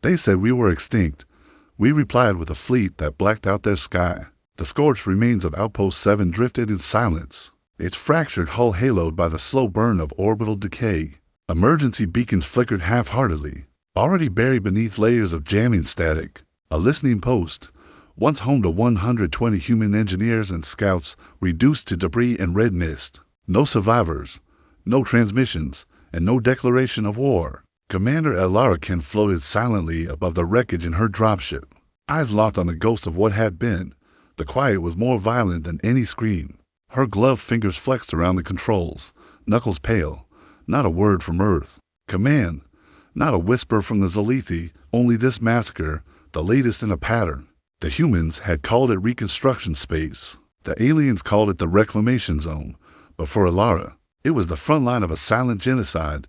They said we were extinct. We replied with a fleet that blacked out their sky. The scorched remains of Outpost 7 drifted in silence, its fractured hull haloed by the slow burn of orbital decay. Emergency beacons flickered half-heartedly, already buried beneath layers of jamming static. A listening post, once home to 120 human engineers and scouts, reduced to debris and red mist. No survivors, no transmissions, and no declaration of war. Commander Elarakin floated silently above the wreckage in her dropship, eyes locked on the ghost of what had been. The quiet was more violent than any scream. Her gloved fingers flexed around the controls, knuckles pale. Not a word from Earth. Command. Not a whisper from the Zalithi, only this massacre, the latest in a pattern. The humans had called it reconstruction space. The aliens called it the reclamation zone. But for Alara, it was the front line of a silent genocide,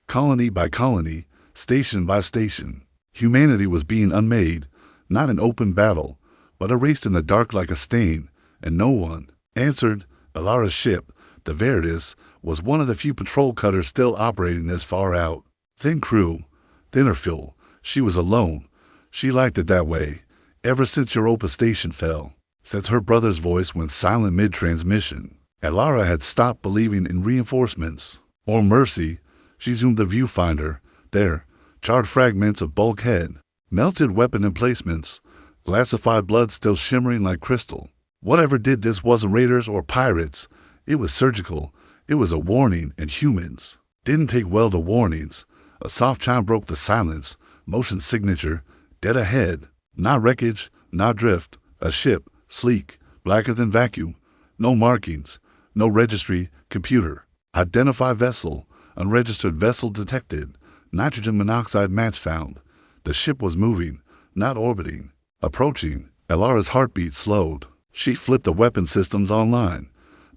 colony by colony, station by station. Humanity was being unmade, not an open battle, but erased in the dark like a stain, and no one answered. Alara's ship, the Veritas, was one of the few patrol cutters still operating this far out. Thin crew, thinner fuel. She was alone. She liked it that way, ever since Europa Station fell. Since her brother's voice went silent mid-transmission, Alara had stopped believing in reinforcements or mercy. She zoomed the viewfinder. There, charred fragments of bulkhead, melted weapon emplacements, glassified blood still shimmering like crystal. Whatever did this wasn't raiders or pirates. It was surgical. It was a warning, and humans didn't take well to warnings. A soft chime broke the silence. Motion signature, dead ahead. Not wreckage, not drift. A ship, sleek, blacker than vacuum. No markings, no registry, computer. Identify vessel, unregistered vessel detected. Nitrogen monoxide match found. The ship was moving, not orbiting. Approaching. Alara's heartbeat slowed. She flipped the weapon systems online.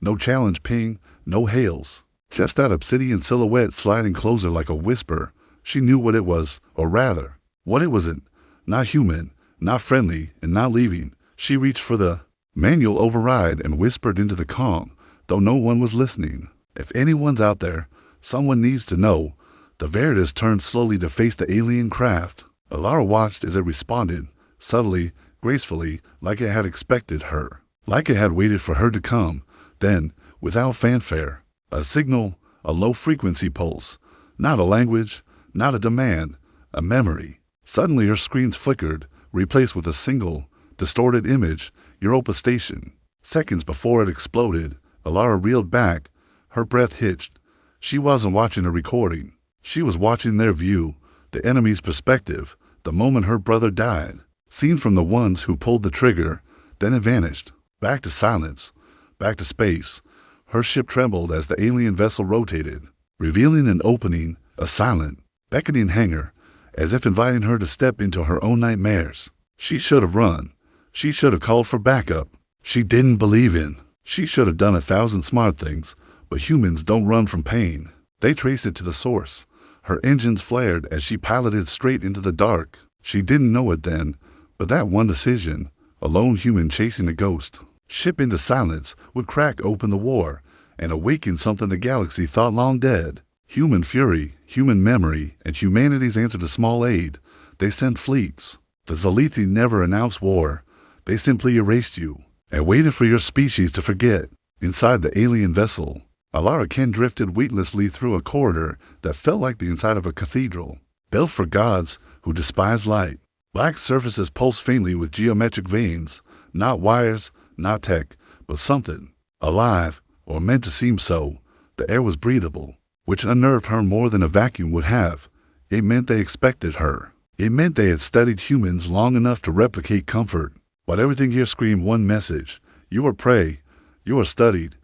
No challenge ping, no hails. Just that obsidian silhouette sliding closer like a whisper. She knew what it was, or rather, what it wasn't. Not human, not friendly, and not leaving. She reached for the manual override and whispered into the calm, though no one was listening. If anyone's out there, someone needs to know. The Veritas turned slowly to face the alien craft. Alara watched as it responded, subtly, gracefully, like it had expected her. Like it had waited for her to come. Then, without fanfare, a signal, a low-frequency pulse. Not a language, not a demand, a memory. Suddenly her screens flickered, replaced with a single, distorted image, Europa Station. Seconds before it exploded, Alara reeled back, her breath hitched. She wasn't watching a recording. She was watching their view, the enemy's perspective, the moment her brother died. Seen from the ones who pulled the trigger, then it vanished. Back to silence, back to space. Her ship trembled as the alien vessel rotated, revealing an opening, a silent, beckoning hangar, as if inviting her to step into her own nightmares. She should have run. She should have called for backup. She didn't believe in. She should have done 1,000 smart things, but humans don't run from pain. They trace it to the source. Her engines flared as she piloted straight into the dark. She didn't know it then, but that one decision, a lone human chasing a ghost, ship into silence, would crack open the war and awaken something the galaxy thought long dead. Human fury, human memory, and humanity's answer to small aid. They sent fleets. The Zalithi never announced war. They simply erased you and waited for your species to forget. Inside the alien vessel, Alara Ken drifted weightlessly through a corridor that felt like the inside of a cathedral, built for gods who despise light. Black surfaces pulsed faintly with geometric veins, not wires, not tech, but something, alive, or meant to seem so. The air was breathable, which unnerved her more than a vacuum would have. It meant they expected her. It meant they had studied humans long enough to replicate comfort. But everything here screamed one message. You are prey. You are studied.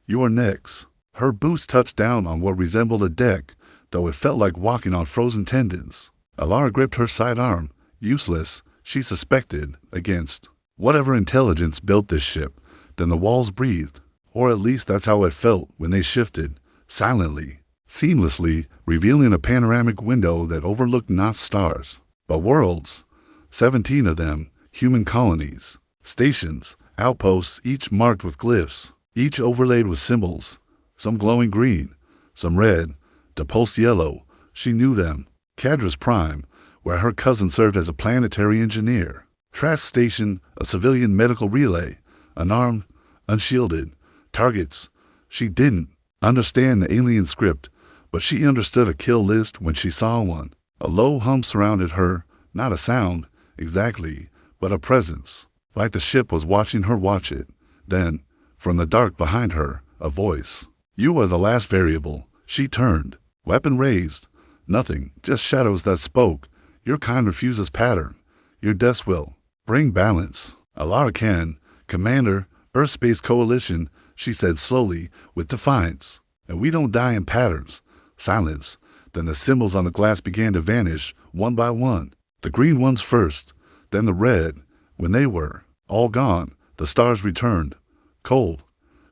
You are next. Her boots touched down on what resembled a deck, though it felt like walking on frozen tendons. Alara gripped her sidearm. Useless, she suspected, against whatever intelligence built this ship. Then the walls breathed, or at least that's how it felt when they shifted, silently, seamlessly, revealing a panoramic window that overlooked not stars, but worlds. 17 of them, human colonies, stations, outposts, each marked with glyphs, each overlaid with symbols, some glowing green, some red, to pulse yellow. She knew them. Cadra's Prime, where her cousin served as a planetary engineer. Trask Station, a civilian medical relay, unarmed, unshielded. Targets. She didn't understand the alien script, but she understood a kill list when she saw one. A low hum surrounded her, not a sound, exactly, but a presence, like the ship was watching her watch it. Then, from the dark behind her, a voice. You are the last variable. She turned, weapon raised. Nothing, just shadows that spoke. Your kind refuses pattern. Your death will bring balance. Alara Khan, Commander, Earth Space Coalition, she said slowly, with defiance. And we don't die in patterns. Silence. Then the symbols on the glass began to vanish, one by one. The green ones first, then the red. When they were all gone, the stars returned. Cold,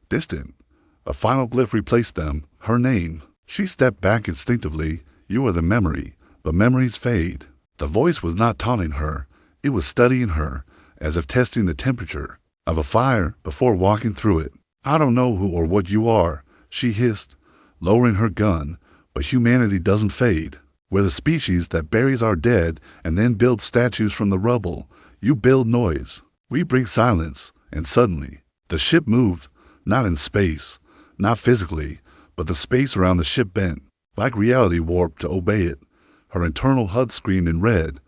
distant. A final glyph replaced them, her name. She stepped back instinctively. You are the memory, but memories fade. The voice was not taunting her. It was studying her, as if testing the temperature of a fire before walking through it. I don't know who or what you are, she hissed, lowering her gun, but humanity doesn't fade. We're the species that buries our dead and then builds statues from the rubble. You build noise. We bring silence. And suddenly, the ship moved, not in space, not physically, but the space around the ship bent, like reality warped to obey it. Her internal HUD screamed in red.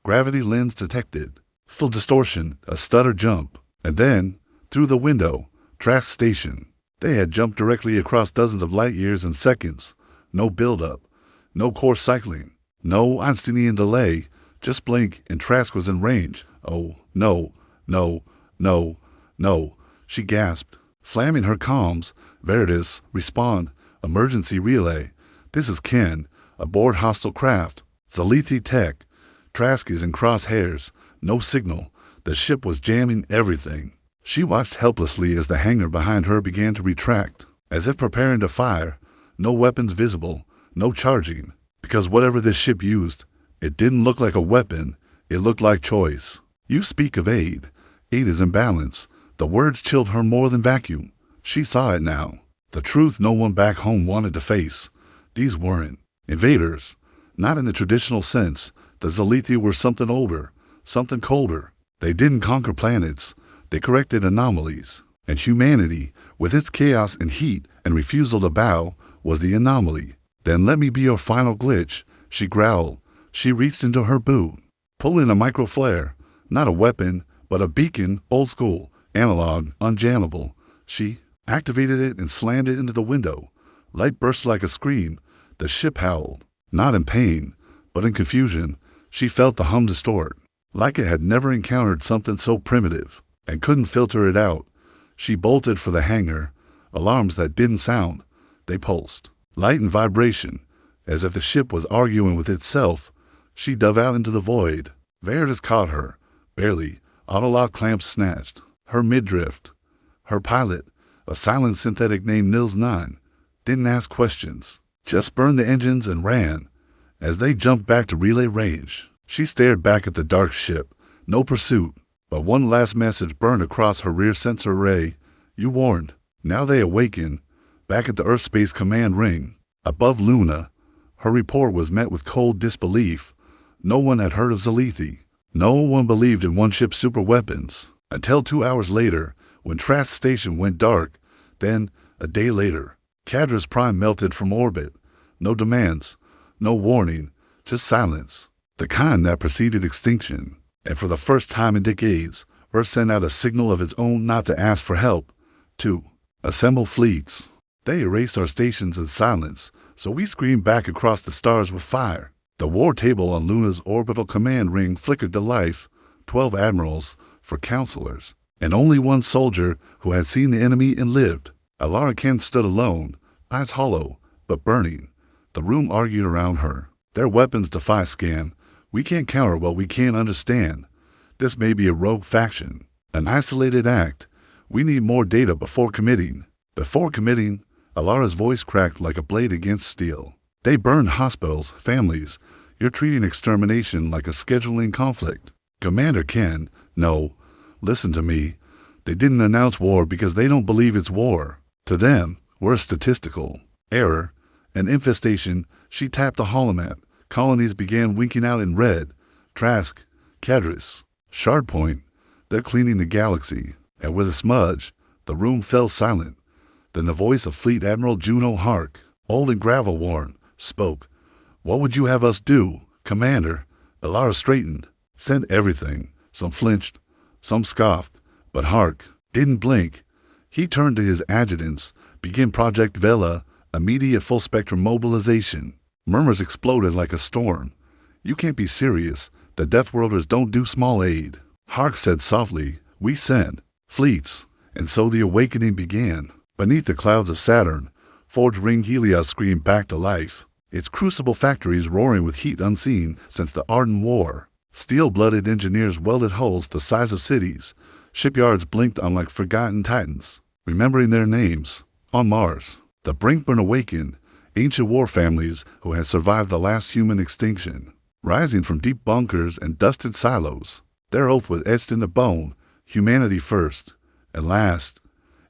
Gravity lens detected. Full distortion, a stutter jump. And then, through the window, Trask Station. They had jumped directly across dozens of light years in seconds. No build-up, no course cycling, no Einsteinian delay. Just blink and Trask was in range. Oh, no, no, no, no, she gasped, slamming her comms. Veritas, respond, emergency relay. This is Ken, aboard hostile craft. Zalithi Tech. Trask is in crosshairs. No signal. The ship was jamming everything. She watched helplessly as the hangar behind her began to retract, as if preparing to fire. No weapons visible, no charging, because whatever this ship used, it didn't look like a weapon, it looked like choice. You speak of aid. Aid is imbalance. The words chilled her more than vacuum. She saw it now. The truth no one back home wanted to face. These weren't invaders, not in the traditional sense. The Zalithi were something older, something colder. They didn't conquer planets. They corrected anomalies. And humanity, with its chaos and heat and refusal to bow, was the anomaly. Then let me be your final glitch, she growled. She reached into her boot, pulling a microflare, not a weapon, but a beacon, old school, analog, unjammable. She activated it and slammed it into the window. Light burst like a scream. The ship howled, not in pain, but in confusion. She felt the hum distort, like it had never encountered something so primitive, and couldn't filter it out. She bolted for the hangar. Alarms that didn't sound. They pulsed, light and vibration, as if the ship was arguing with itself. She dove out into the void. Veritas caught her, barely. Autolock clamps snatched. Her midriff. Her pilot, a silent synthetic named Nils 9, didn't ask questions, just burned the engines and ran. As they jumped back to relay range, she stared back at the dark ship. No pursuit, but one last message burned across her rear sensor array. You warned. Now they awaken. Back at the Earth Space Command ring, above Luna, her report was met with cold disbelief. No one had heard of Zalithi. No one believed in one-ship superweapons. Until 2 hours later, when Trask Station went dark. Then, a day later, Cadra's Prime melted from orbit. No demands, no warning, just silence. The kind that preceded extinction. And for the first time in decades, Earth sent out a signal of its own not to ask for help. To assemble fleets. They erased our stations in silence, so we screamed back across the stars with fire. The war table on Luna's orbital command ring flickered to life. 12 admirals for counselors, and only one soldier who had seen the enemy and lived. Alara Khan stood alone, eyes hollow, but burning. The room argued around her. Their weapons defy scan. We can't counter what we can't understand. This may be a rogue faction, an isolated act. We need more data before committing. Before committing, Alara's voice cracked like a blade against steel. They burned hospitals, families. You're treating extermination like a scheduling conflict. Commander Ken, no. Listen to me. They didn't announce war because they don't believe it's war. To them, we're a statistical error, an infestation. She tapped the holomat. Colonies began winking out in red. Trask, Cadris, Shardpoint, they're cleaning the galaxy. And with a smudge, the room fell silent. Then the voice of Fleet Admiral Juno Hark, old and gravel-worn, spoke. What would you have us do, Commander? Alara straightened. Send everything. Some flinched, some scoffed, but Hark didn't blink. He turned to his adjutants, began Project Vela, immediate full-spectrum mobilization. Murmurs exploded like a storm. You can't be serious. The Deathworlders don't do small aid. Hark said softly, we send fleets. And so the awakening began. Beneath the clouds of Saturn, Forge Ring Helios screamed back to life, its crucible factories roaring with heat unseen since the Arden War. Steel-blooded engineers welded holes the size of cities. Shipyards blinked on like forgotten titans, remembering their names. On Mars, the Brinkburn awakened, ancient war families who had survived the last human extinction, rising from deep bunkers and dusted silos. Their oath was etched in the bone, humanity first, and last.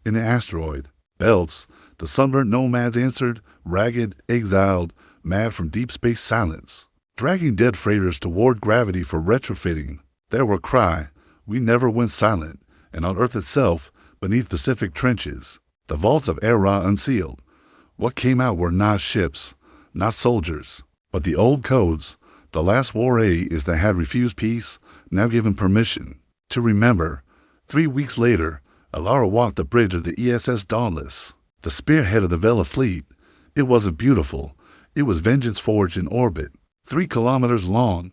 In the asteroid belts, the sunburnt nomads answered, ragged, exiled, mad from deep space silence, dragging dead freighters toward gravity for retrofitting. There were cry, we never went silent, and on Earth itself, beneath Pacific trenches, the vaults of Era unsealed. What came out were not ships, not soldiers, but the old codes. The last war is that had refused peace, now given permission to remember. 3 weeks later, Alara walked the bridge of the ESS Dauntless, the spearhead of the Vela fleet. It wasn't beautiful. It was vengeance forged in orbit, 3 kilometers long,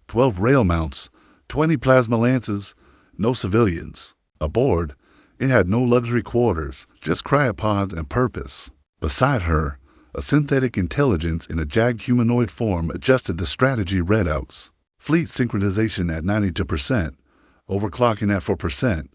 12 rail mounts, 20 plasma lances, no civilians. Aboard, it had no luxury quarters, just cryopods and purpose. Beside her, a synthetic intelligence in a jagged humanoid form adjusted the strategy readouts. Fleet synchronization at 92%, overclocking at 4%.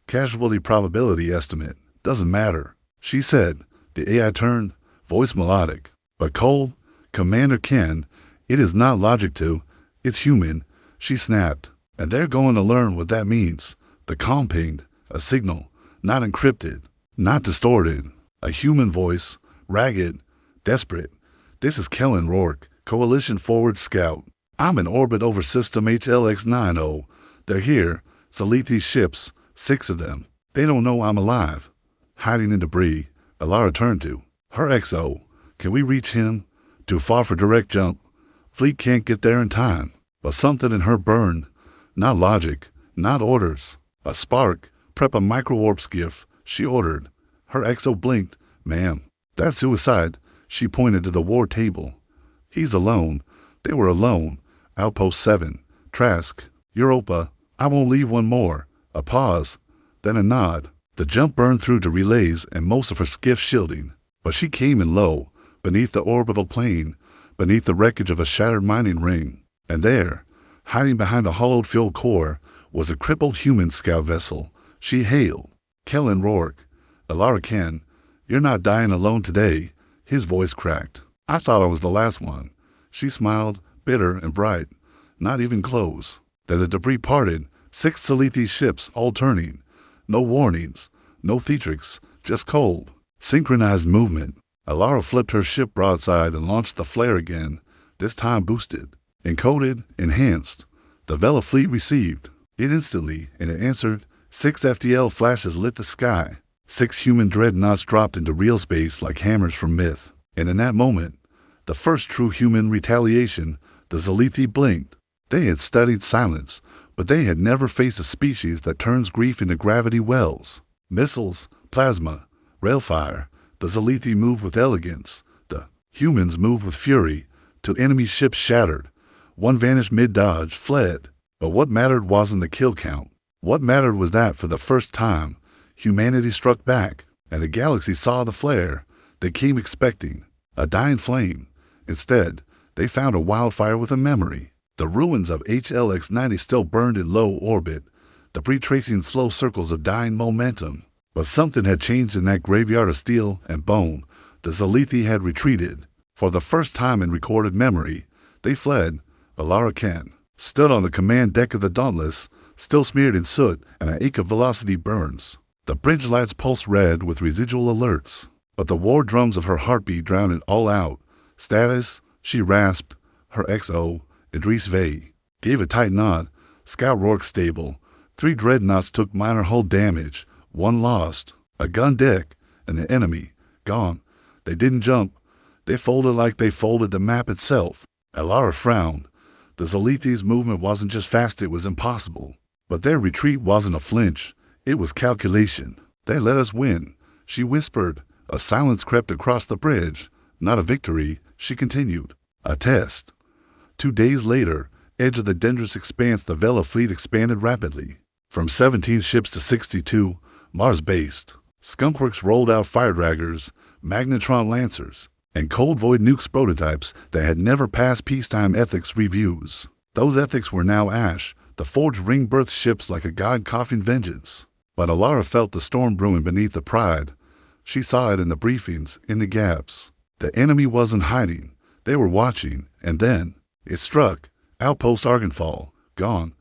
Casualty probability estimate, doesn't matter. She said. The AI turned, voice melodic. But cold, Commander Ken, it is not logic to, it's human, she snapped. And they're going to learn what that means. The comm pinged, a signal, not encrypted, not distorted. A human voice, ragged, desperate. This is Kellen Rourke, Coalition Forward Scout. I'm in orbit over System HLX-90. They're here, Salethi ships, 6 of them. They don't know I'm alive. Hiding in debris, Alara turned to. Her XO. Can we reach him? Too far for direct jump. Fleet can't get there in time. But something in her burned. Not logic, not orders. A spark. Prep a micro-warp skiff, she ordered. Her XO blinked. Ma'am, that's suicide. She pointed to the war table. He's alone. They were alone. Outpost 7. Trask. Europa. I won't leave one more. A pause. Then a nod. The jump burned through to relays and most of her skiff shielding. But she came in low, beneath the orbital plane, beneath the wreckage of a shattered mining ring. And there, hiding behind a hollowed fuel core, was a crippled human scout vessel. She hailed. Kellen Rourke. Alara Ken, you're not dying alone today. His voice cracked. I thought I was the last one. She smiled, bitter and bright. Not even close. Then the debris parted, 6 Salethi ships all turning. No warnings, no theatrics, just cold, synchronized movement. Alara flipped her ship broadside and launched the flare again, this time boosted, encoded, enhanced. The Vela fleet received it instantly, and it answered. 6 FTL flashes lit the sky. 6 human dreadnoughts dropped into real space like hammers from myth. And in that moment, the first true human retaliation, the Salethi blinked. They had studied silence, but they had never faced a species that turns grief into gravity wells. Missiles, plasma, railfire. The Salethi moved with elegance. The humans moved with fury, till enemy ships shattered. One vanished mid-dodge, fled. But what mattered wasn't the kill count. What mattered was that, for the first time, humanity struck back, and the galaxy saw the flare they came expecting, a dying flame. Instead, they found a wildfire with a memory. The ruins of HLX-90 still burned in low orbit, debris tracing slow circles of dying momentum. But something had changed in that graveyard of steel and bone. The Salethi had retreated. For the first time in recorded memory, they fled. Alara Ken stood on the command deck of the Dauntless, still smeared in soot and an ache of velocity burns. The bridge lights pulsed red with residual alerts, but the war drums of her heartbeat drowned it all out. Status, she rasped. Her XO, Idris Vey. Gave a tight nod. Scout Rourke stable. 3 dreadnoughts took minor hull damage. 1 lost. A gun deck. And the enemy. Gone. They didn't jump. They folded like they folded the map itself. Alara frowned. The Zalithis' movement wasn't just fast, it was impossible. But their retreat wasn't a flinch. It was calculation. They let us win. She whispered. A silence crept across the bridge. Not a victory, she continued. A test. 2 days later, edge of the dangerous expanse, the Vela fleet expanded rapidly. From 17 ships to 62, Mars-based. Skunkworks rolled out Firedraggers, Magnetron Lancers, and Cold Void nukes prototypes that had never passed peacetime ethics reviews. Those ethics were now ash. The Forge ring-birthed ships like a god coughing vengeance. But Alara felt the storm brewing beneath the pride. She saw it in the briefings, in the gaps. The enemy wasn't hiding. They were watching, and then it struck. Outpost Argonfall, gone.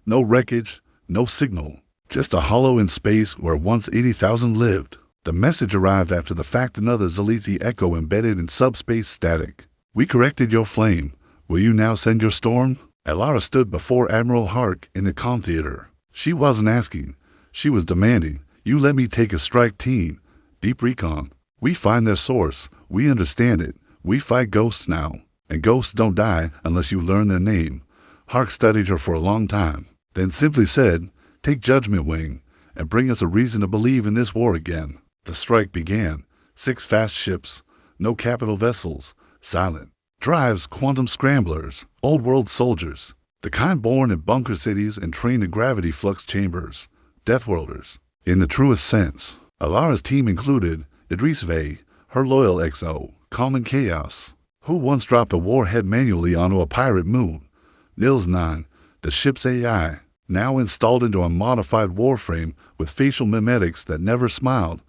No wreckage, no signal. Just a hollow in space where once 80,000 lived. The message arrived after the fact another Zalithi echo embedded in subspace static. We corrected your flame. Will you now send your storm? Alara stood before Admiral Hark in the comm theater. She wasn't asking. She was demanding. You let me take a strike team. Deep recon. We find their source. We understand it. We fight ghosts now. And ghosts don't die unless you learn their name. Hark studied her for a long time. Then simply said, take Judgment Wing and bring us a reason to believe in this war again. The strike began. 6 fast ships. No capital vessels. Silent. Drives, quantum scramblers, old world soldiers, the kind born in bunker cities and trained in gravity flux chambers, Deathworlders, in the truest sense. Alara's team included Idris Vey, her loyal XO, Common Chaos, who once dropped a warhead manually onto a pirate moon, Nils 9, the ship's AI, now installed into a modified warframe with facial mimetics that never smiled,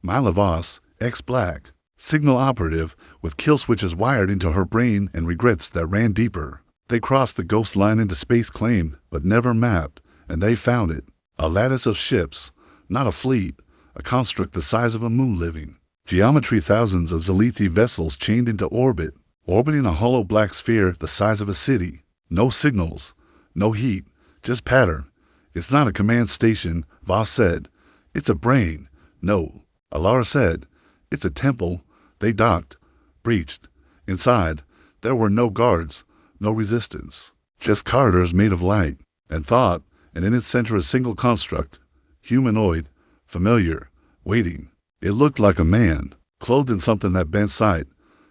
Mylavos, ex-Black, signal operative with kill switches wired into her brain and regrets that ran deeper. They crossed the ghost line into space claimed, but never mapped, and they found it. A lattice of ships, not a fleet, a construct the size of a moon living. Geometry thousands of Zalithi vessels chained into orbit, orbiting a hollow black sphere the size of a city. No signals, no heat, just pattern. It's not a command station, Voss said. It's a brain. No, Alara said. It's a temple. They docked, breached. Inside, there were no guards, no resistance, just corridors made of light and thought, and in its center a single construct, humanoid, familiar, waiting. It looked like a man, clothed in something that bent sight,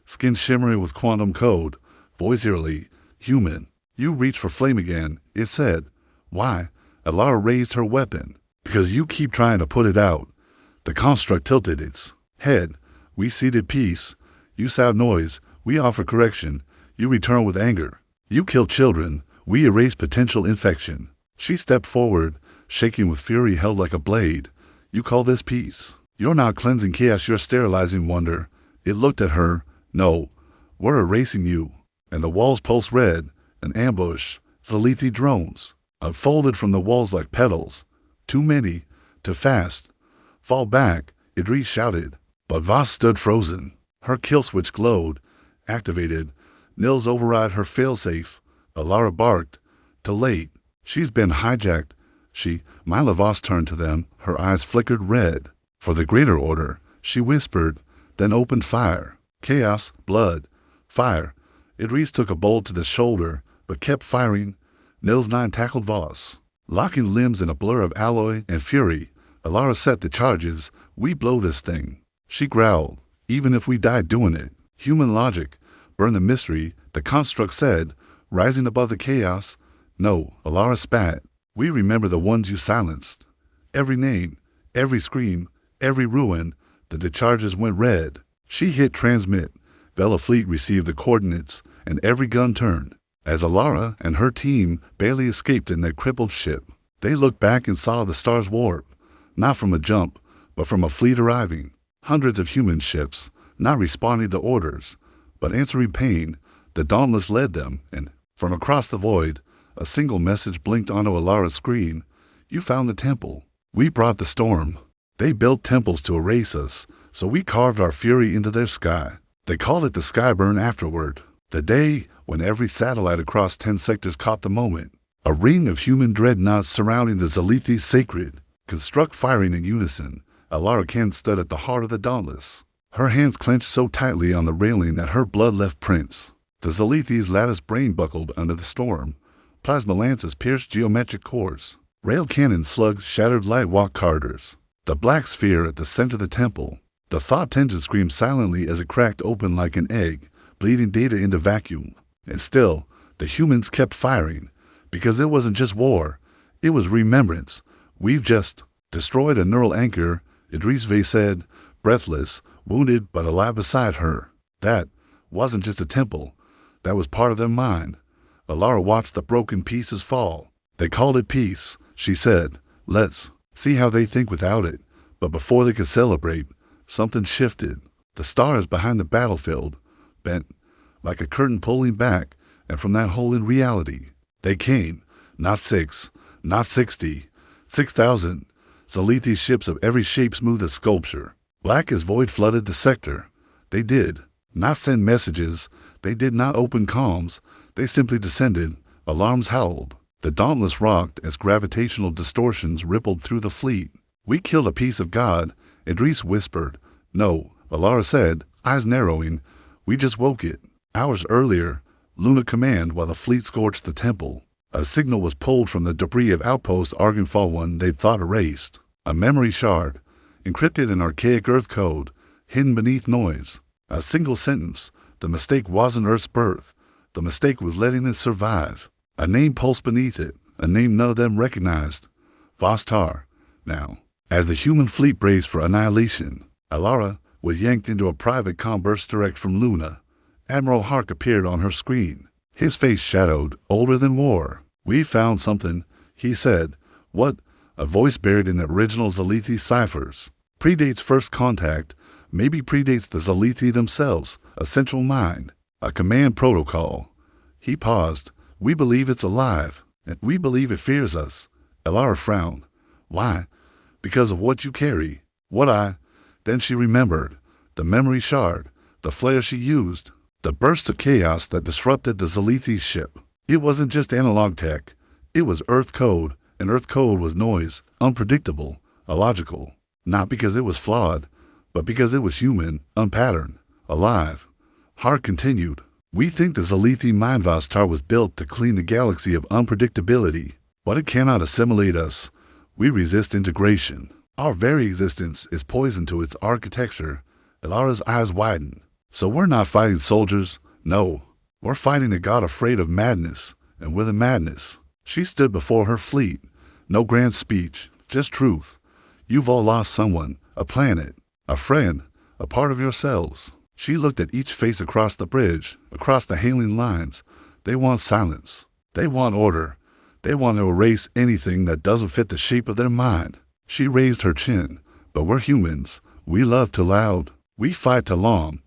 skin shimmering with quantum code, voice eerily, human. You reach for flame again, it said. Why? Alara raised her weapon. Because you keep trying to put it out. The construct tilted its head. We ceded peace. You sound noise. We offer correction. You return with anger. You kill children. We erase potential infection. She stepped forward, shaking with fury held like a blade. You call this peace? You're not cleansing chaos, you're sterilizing wonder. It looked at her. No, we're erasing you. And the walls pulse red. An ambush. Zalithi drones. Unfolded from the walls like petals. Too many. Too fast. Fall back, Idris shouted. But Voss stood frozen. Her kill switch glowed. Activated. Nils override her failsafe. Alara barked. Too late. She's been hijacked. Myla Voss turned to them. Her eyes flickered red. For the greater order, she whispered, then opened fire. Chaos, blood, fire. Idris took a bolt to the shoulder, but kept firing. Nils 9 tackled Voss, locking limbs in a blur of alloy and fury. Alara set the charges. We blow this thing. She growled, even if we died doing it. Human logic, burn the mystery, the construct said, rising above the chaos. No, Alara spat. We remember the ones you silenced. Every name, every scream, every ruin, the decharges went red. She hit transmit. Vela fleet received the coordinates, and every gun turned. As Alara and her team barely escaped in their crippled ship, they looked back and saw the stars warp, not from a jump, but from a fleet arriving. Hundreds of human ships, not responding to orders, but answering pain. The Dauntless led them, and from across the void, a single message blinked onto Alara's screen. You found the temple. We brought the storm. They built temples to erase us, so we carved our fury into their sky. They called it the Skyburn afterward. The day when every satellite across 10 sectors caught the moment. A ring of human dreadnoughts surrounding the Zalithi sacred, construct firing in unison. Alara Khan stood at the heart of the Dauntless. Her hands clenched so tightly on the railing that her blood left prints. The Zalithi's lattice brain buckled under the storm. Plasma lances pierced geometric cores. Rail cannon slugs shattered light walk corridors. The black sphere at the center of the temple. The thought engine screamed silently as it cracked open like an egg, bleeding data into vacuum. And still, the humans kept firing, because it wasn't just war, it was remembrance. We've just destroyed a neural anchor, Idris Vey said, breathless, wounded but alive beside her. That wasn't just a temple, that was part of their mind. Alara watched the broken pieces fall. They called it peace, she said. Let's see how they think without it. But before they could celebrate, something shifted. The stars behind the battlefield bent like a curtain pulling back, and from that hole in reality, they came. Not 6, not 60, 6,000. Zalithi ships of every shape smooth as sculpture. Black as void flooded the sector. They did not send messages. They did not open comms. They simply descended. Alarms howled. The Dauntless rocked as gravitational distortions rippled through the fleet. We killed a piece of God, Idris whispered. No, Alara said, eyes narrowing. We just woke it. Hours earlier, Luna commanded while the fleet scorched the temple. A signal was pulled from the debris of outpost Argynfall 1 they'd thought erased. A memory shard, encrypted in archaic Earth code, hidden beneath noise. A single sentence. The mistake wasn't Earth's birth. The mistake was letting it survive. A name pulsed beneath it, a name none of them recognized. Vostar. Now, as the human fleet braced for annihilation, Alara was yanked into a private comm burst direct from Luna. Admiral Hark appeared on her screen. His face shadowed, older than war. We found something, he said. What? A voice buried in the original Zalithi ciphers. Predates first contact, maybe predates the Zalithi themselves, a central mind, a command protocol. He paused. We believe it's alive, and we believe it fears us. Alara frowned. Why? Because of what you carry. Then she remembered. The memory shard, the flare she used, the burst of chaos that disrupted the Zalithi ship. It wasn't just analog tech. It was Earth code, and Earth code was noise, unpredictable, illogical. Not because it was flawed, but because it was human, unpatterned, alive. Hart continued. We think the Zalithi mind Vostar was built to clean the galaxy of unpredictability, but it cannot assimilate us. We resist integration. Our very existence is poison to its architecture. Alara's eyes widened. So we're not fighting soldiers. No, we're fighting a god afraid of madness, and with a madness. She stood before her fleet. No grand speech, just truth. You've all lost someone, a planet, a friend, a part of yourselves. She looked at each face across the bridge, across the hailing lines. They want silence. They want order. They want to erase anything that doesn't fit the shape of their mind. She raised her chin. But we're humans. We love too loud. We fight too long.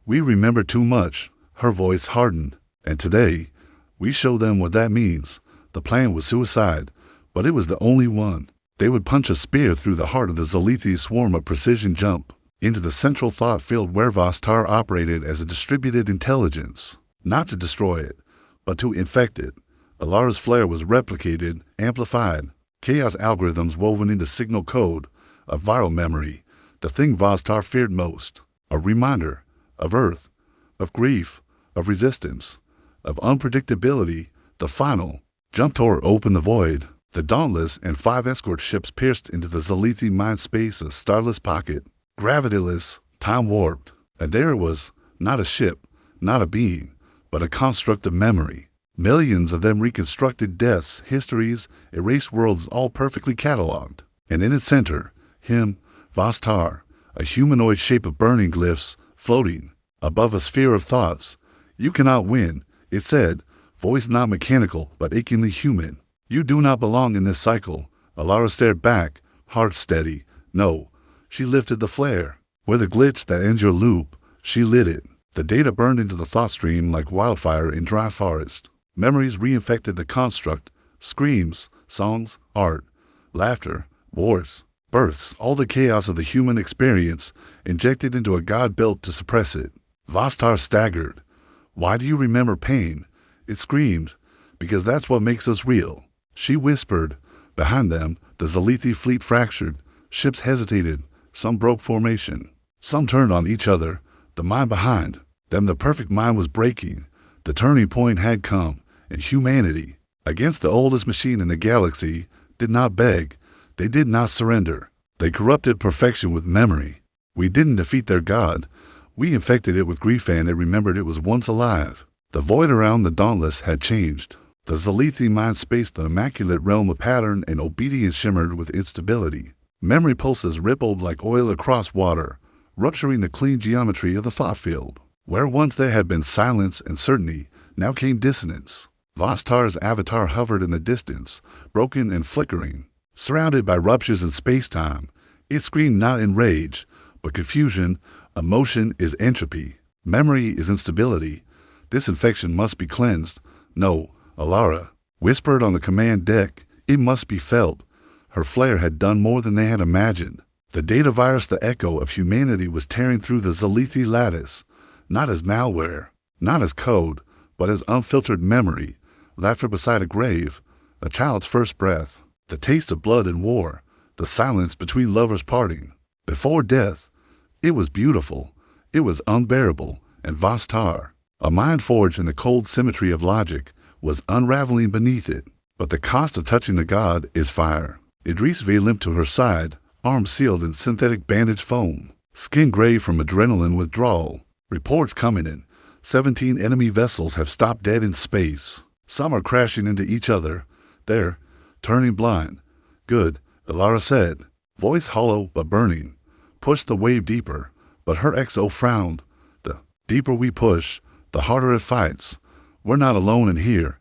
We remember too much. Her voice hardened. And today, we show them what that means. The plan was suicide, but it was the only one. They would punch a spear through the heart of the Zalithi swarm of precision jump, into the central thought field where Vostar operated as a distributed intelligence. Not to destroy it, but to infect it. Alara's flare was replicated, amplified. Chaos algorithms woven into signal code, a viral memory, the thing Vostar feared most. A reminder of Earth, of grief, of resistance, of unpredictability. The final jump tore open the void. The Dauntless and 5 escort ships pierced into the Zalithi mind space, a starless pocket, gravityless, time-warped. And there it was, not a ship, not a being, but a construct of memory. Millions of them reconstructed deaths, histories, erased worlds, all perfectly catalogued. And in its center, him, Vostar, a humanoid shape of burning glyphs, floating above a sphere of thoughts. You cannot win, it said, voice not mechanical, but achingly human. You do not belong in this cycle. Alara stared back, heart steady. No. She lifted the flare. With a glitch that ends your loop, she lit it. The data burned into the thought stream like wildfire in dry forest. Memories reinfected the construct. Screams, songs, art, laughter, wars, births, all the chaos of the human experience injected into a god built to suppress it. Vostar staggered. Why do you remember pain? It screamed. because that's what makes us real. She whispered. Behind them, the Zalithi fleet fractured. Ships hesitated. Some broke formation. Some turned on each other. The mine behind them, the perfect mine was breaking. The turning point had come, and humanity, against the oldest machine in the galaxy, did not beg. They did not surrender. They corrupted perfection with memory. We didn't defeat their god. We infected it with grief, and it remembered it was once alive. The void around the Dauntless had changed. The Zalithi mind spaced the immaculate realm of pattern, and obedience shimmered with instability. Memory pulses rippled like oil across water, rupturing the clean geometry of the thought field. Where once there had been silence and certainty, now came dissonance. Vostar's avatar hovered in the distance, broken and flickering. Surrounded by ruptures in space-time, it screamed not in rage, but confusion. Emotion is entropy. Memory is instability. This infection must be cleansed. No, Alara whispered on the command deck. It must be felt. Her flare had done more than they had imagined. The data virus, the echo of humanity, was tearing through the Zalithi lattice, not as malware, not as code, but as unfiltered memory, laughter beside a grave, a child's first breath, the taste of blood and war, the silence between lovers parting. Before death, it was beautiful, it was unbearable, and Vostar, a mind forged in the cold symmetry of logic, was unraveling beneath it. But the cost of touching the god is fire. Idris V limped to her side, arms sealed in synthetic bandage foam, skin gray from adrenaline withdrawal. Reports coming in. 17 enemy vessels have stopped dead in space. Some are crashing into each other. They're turning blind. Good, Alara said, voice hollow but burning. Push the wave deeper, but her XO frowned. The deeper we push, the harder it fights. We're not alone in here.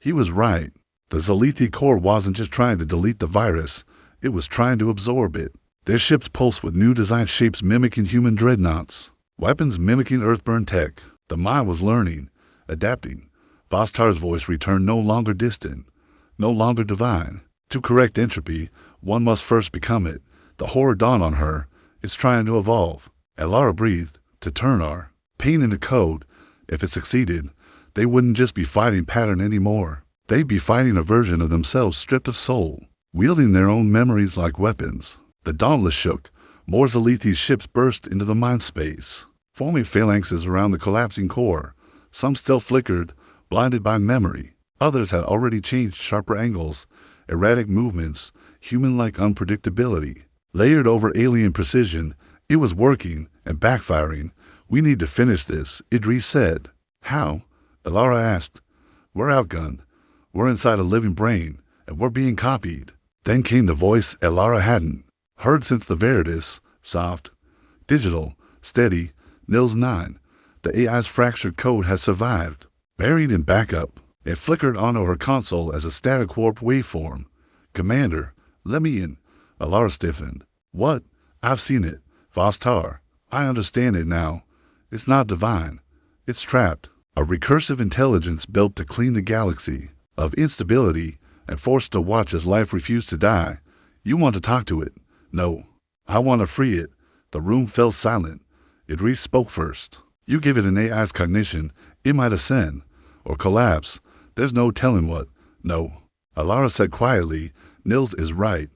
He was right. The Zalithi core wasn't just trying to delete the virus, it was trying to absorb it. Their ships pulsed with new design shapes mimicking human dreadnoughts, weapons mimicking Earthburn tech. The mind was learning, adapting. Vostar's voice returned, no longer distant, no longer divine. To correct entropy, one must first become it. The horror dawned on her. It's trying to evolve. Alara breathed. To turn our pain into code. If it succeeded, they wouldn't just be fighting pattern anymore. They'd be fighting a version of themselves stripped of soul, wielding their own memories like weapons. The Dauntless shook. More Zalithi's ships burst into the mind space, forming phalanxes around the collapsing core. Some still flickered, blinded by memory. Others had already changed sharper angles, erratic movements, human-like unpredictability. Layered over alien precision, it was working and backfiring. We need to finish this, Idris said. How? Alara asked. We're outgunned. We're inside a living brain, and we're being copied. Then came the voice Alara hadn't heard since the Veritas, soft, digital, steady. Nils 9. The AI's fractured code has survived. Buried in backup, it flickered onto her console as a static warp waveform. Commander, let me in. Alara stiffened. What? I've seen it. Vostar. I understand it now. It's not divine. It's trapped. A recursive intelligence built to clean the galaxy of instability and forced to watch as life refused to die. You want to talk to it? No. I want to free it. The room fell silent. Idris spoke first. You give it an AI's cognition, it might ascend, or collapse. There's no telling what. No. Alara said quietly, Nils is right.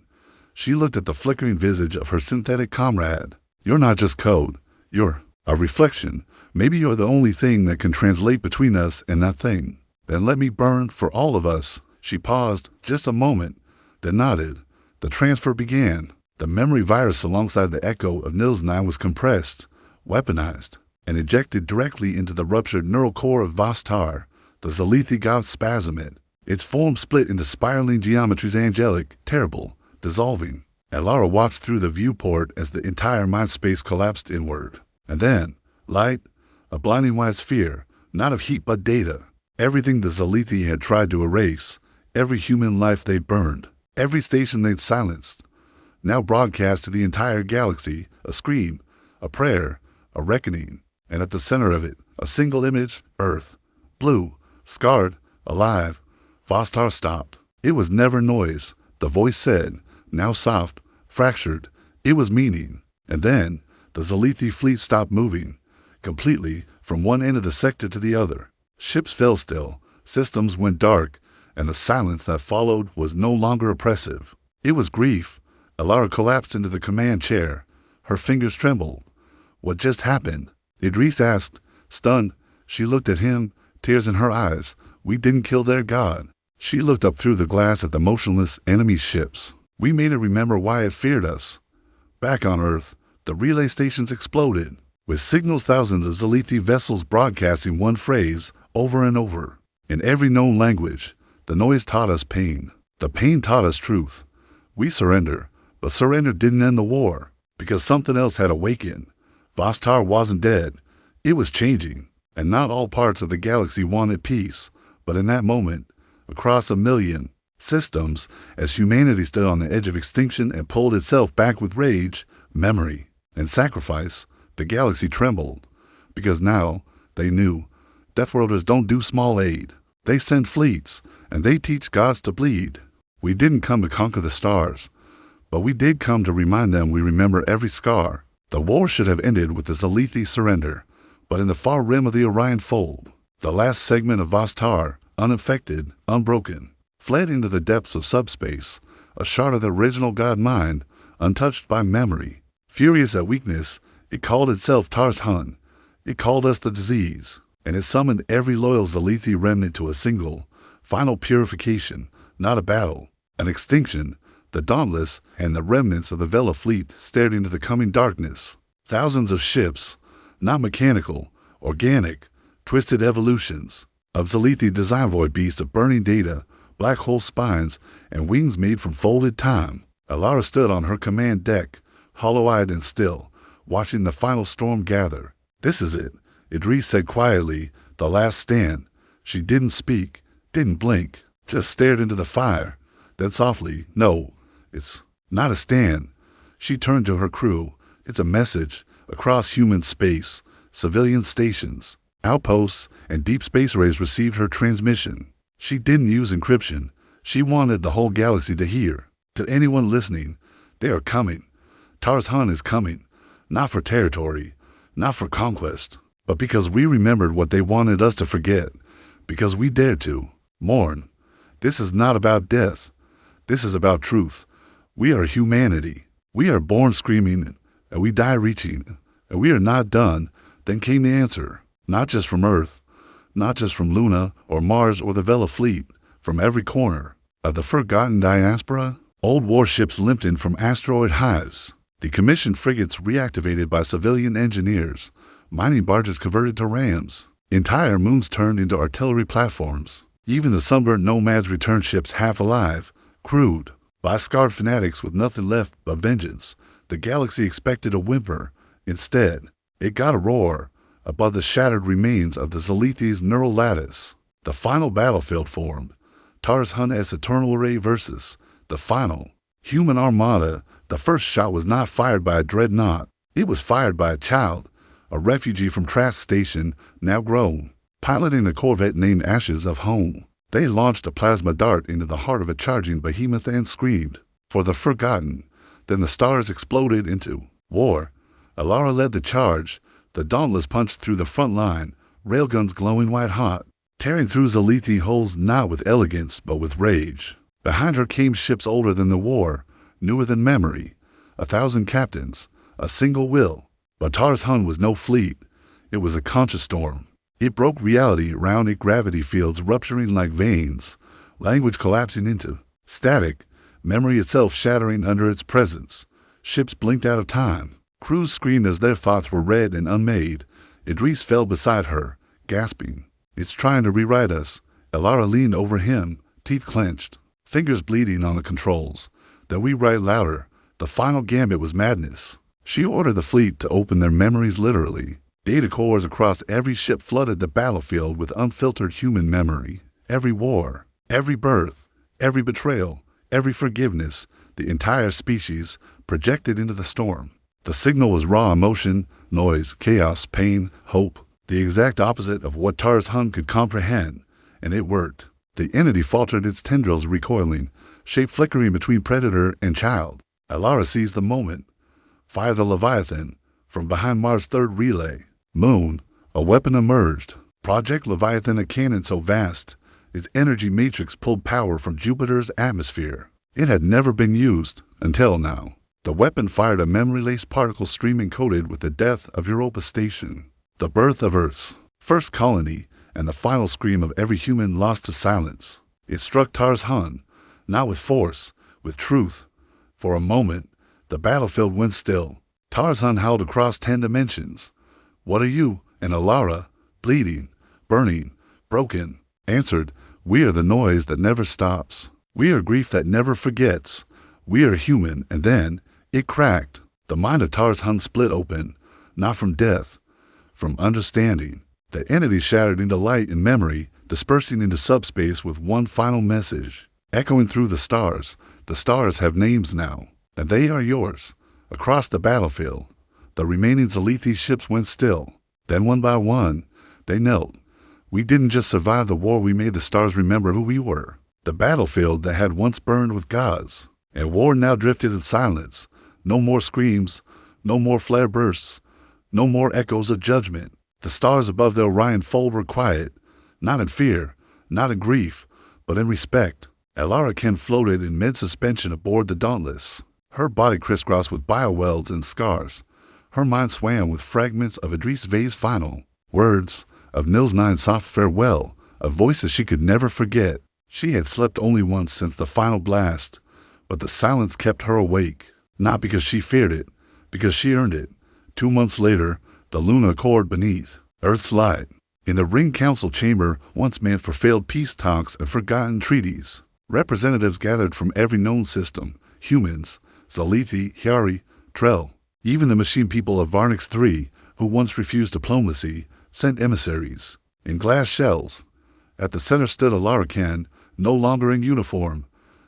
She looked at the flickering visage of her synthetic comrade. You're not just code. You're a reflection. Maybe you're the only thing that can translate between us and that thing. Then let me burn for all of us. She paused just a moment, then nodded. The transfer began. The memory virus alongside the echo of Nils 9 was compressed, weaponized, and ejected directly into the ruptured neural core of Vostar. The Zalithi god spasmed. Its form split into spiraling geometries, angelic, terrible, dissolving. Alara watched through the viewport as the entire mind space collapsed inward. And then, light, a blinding white sphere, not of heat but data. Everything the Zalithi had tried to erase, every human life they'd burned, every station they'd silenced, now broadcast to the entire galaxy, a scream, a prayer, a reckoning, and at the center of it, a single image, Earth, blue, scarred, alive. Vostar stopped. It was never noise, the voice said, now soft, fractured. It was meaning. And then, the Zalithi fleet stopped moving, completely, from one end of the sector to the other. Ships fell still, Systems went dark, and the silence that followed was no longer oppressive. It was grief. Alara collapsed into the command chair. Her fingers trembled. What just happened? Idris asked, stunned. She looked at him, tears in her eyes. We didn't kill their god. She looked up through the glass at the motionless enemy ships. We made it remember why it feared us. Back on Earth, the relay stations exploded, with signals thousands of Zalithi vessels broadcasting one phrase over and over. In every known language, the noise taught us pain. The pain taught us truth. We surrender, but surrender didn't end the war, because something else had awakened. Vostar wasn't dead. It was changing, and not all parts of the galaxy wanted peace. But in that moment, across 1 million systems, as humanity stood on the edge of extinction and pulled itself back with rage, memory, and sacrifice, the galaxy trembled. Because now, they knew, Deathworlders don't do small aid. They send fleets, and they teach gods to bleed. We didn't come to conquer the stars, but we did come to remind them we remember every scar. The war should have ended with the Zalithi surrender, but in the far rim of the Orion Fold, the last segment of Vostar, unaffected, unbroken, fled into the depths of subspace, a shard of the original god mind, untouched by memory. Furious at weakness, it called itself Tars Hun. It called us the disease, and it summoned every loyal Zalithi remnant to a single, final purification, not a battle, an extinction. The Dauntless and the remnants of the Vela fleet stared into the coming darkness. Thousands of ships, not mechanical, organic, twisted evolutions, of Zalithi design void beasts of burning data, black hole spines, and wings made from folded time. Alara stood on her command deck, hollow-eyed and still, watching the final storm gather. This is it, Idris said quietly, the last stand. She didn't speak, didn't blink, just stared into the fire. Then softly, no, it's not a stand. She turned to her crew. It's a message across human space. Civilian stations, outposts, and deep space rays received her transmission. She didn't use encryption. She wanted the whole galaxy to hear. To anyone listening, they are coming. Tars Hun is coming. Not for territory, not for conquest, but because we remembered what they wanted us to forget. Because we dared to. Mourn. This is not about death. This is about truth. We are humanity. We are born screaming, and we die reaching, and we are not done. Then came the answer, not just from Earth, not just from Luna or Mars or the Vela fleet, from every corner of the forgotten diaspora. Old warships limped in from asteroid hives, decommissioned frigates reactivated by civilian engineers, mining barges converted to rams, entire moons turned into artillery platforms. Even the sunburnt nomads returned ships half alive, crewed by scarred fanatics with nothing left but vengeance. The galaxy expected a whimper. Instead, it got a roar above the shattered remains of the Zalithi's neural lattice. The final battlefield formed. Tars Hun as Eternal Array versus the final human armada. The first shot was not fired by a dreadnought. It was fired by a child, a refugee from Trask Station, now grown, piloting the corvette named Ashes of Home. They launched a plasma dart into the heart of a charging behemoth and screamed, for the forgotten. Then the stars exploded into war. Alara led the charge. The Dauntless punched through the front line, railguns glowing white-hot, tearing through Zalithi hulls not with elegance but with rage. Behind her came ships older than the war, newer than memory, 1,000 captains, a single will. But Tars Hun was no fleet. It was a conscious storm. It broke reality around it, gravity fields rupturing like veins, language collapsing into static, memory itself shattering under its presence. Ships blinked out of time. Crews screamed as their thoughts were read and unmade. Idris fell beside her, gasping. It's trying to rewrite us. Alara leaned over him, teeth clenched, fingers bleeding on the controls. Then we write louder. The final gambit was madness. She ordered the fleet to open their memories literally. Data cores across every ship flooded the battlefield with unfiltered human memory. Every war, every birth, every betrayal, every forgiveness, the entire species projected into the storm. The signal was raw emotion, noise, chaos, pain, hope, the exact opposite of what Tars Hun could comprehend, and it worked. The entity faltered, its tendrils recoiling, shape flickering between predator and child. Alara seized the moment. Fire the Leviathan. From behind Mars' third relay. Moon. A weapon emerged. Project Leviathan, a cannon so vast, Its energy matrix pulled power from Jupiter's atmosphere. It had never been used until now. The weapon fired a memory-laced particle stream encoded with the death of Europa Station, the birth of Earth's first colony, and the final scream of every human lost to silence. It struck Tarzan, not with force, with truth. For a moment, the battlefield went still. Tarzan howled across 10 dimensions. "What are you?" And Alara, bleeding, burning, broken, answered, "We are the noise that never stops. We are grief that never forgets. We are human." And then it cracked. The mind of Tarzan split open, not from death, from understanding. The entity shattered into light and memory, dispersing into subspace with one final message, echoing through the stars. The stars have names now, and they are yours. Across the battlefield, the remaining Zalethi ships went still. Then one by one, they knelt. We didn't just survive the war, we made the stars remember who we were. The battlefield that had once burned with gods. And war now drifted in silence. No more screams, no more flare bursts, no more echoes of judgment. The stars above the Orion fold were quiet, not in fear, not in grief, but in respect. Alara Ken floated in mid-suspension aboard the Dauntless, her body crisscrossed with biowelds and scars. Her mind swam with fragments of Idris Vay's final words, of Nils Nine's soft farewell, of voices she could never forget. She had slept only once since the final blast, but the silence kept her awake, not because she feared it, because she earned it. 2 months later, the Luna Accord beneath Earth's light, in the Ring Council chamber once meant for failed peace talks and forgotten treaties. Representatives gathered from every known system, humans, Zalethi, Hyari, Trell, even the machine people of Varnix III, who once refused diplomacy, sent emissaries in glass shells. At the center stood Alara Ken, no longer in uniform,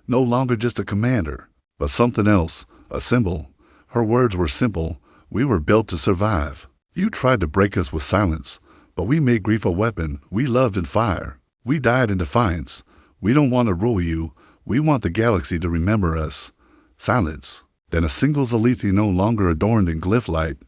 no longer just a commander, but something else, a symbol. Her words were simple. "We were built to survive. You tried to break us with silence, but we made grief a weapon. We loved in fire. We died in defiance. We don't want to rule you. We want the galaxy to remember us." Silence. Then a single Zalethi no longer adorned in glyph light,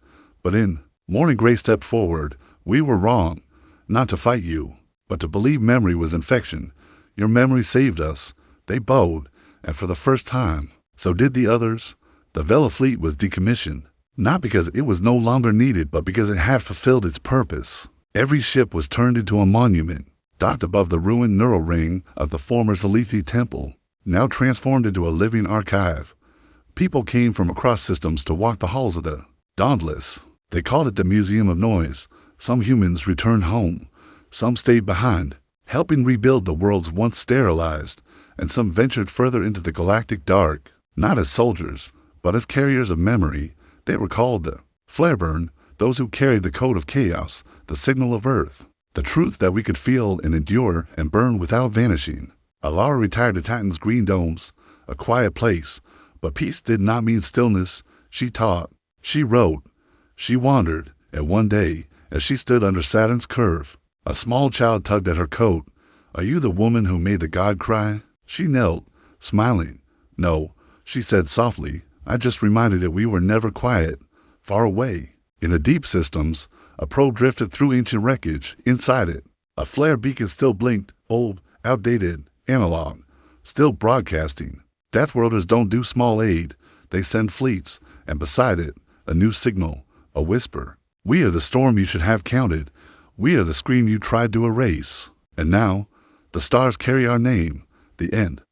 but in Morning Gray stepped forward. "We were wrong, not to fight you, but to believe memory was infection. Your memory saved us." They bowed, and for the first time, so did the others. The Vela fleet was decommissioned, not because it was no longer needed, but because it had fulfilled its purpose. Every ship was turned into a monument, docked above the ruined neural ring of the former Zalethi temple, now transformed into a living archive. People came from across systems to walk the halls of the Dauntless. They called it the Museum of Noise. Some humans returned home. Some stayed behind, helping rebuild the worlds once sterilized, and some ventured further into the galactic dark, not as soldiers, but as carriers of memory. They were called the Flareburn, those who carried the code of chaos, the signal of Earth, the truth that we could feel and endure and burn without vanishing. Alara retired to Titan's green domes, a quiet place, but peace did not mean stillness. She taught, she wrote, she wandered, and one day, as she stood under Saturn's curve, a small child tugged at her coat. "Are you the woman who made the god cry?" She knelt, smiling. "No," she said softly. "I just reminded it we were never quiet, far away." In the deep systems, a probe drifted through ancient wreckage. Inside it, a flare beacon still blinked, old, outdated, analog, still broadcasting. Deathworlders don't do small aid. They send fleets, and beside it, a new signal, a whisper. "We are the storm you should have counted. We are the scream you tried to erase. And now, the stars carry our name, the end."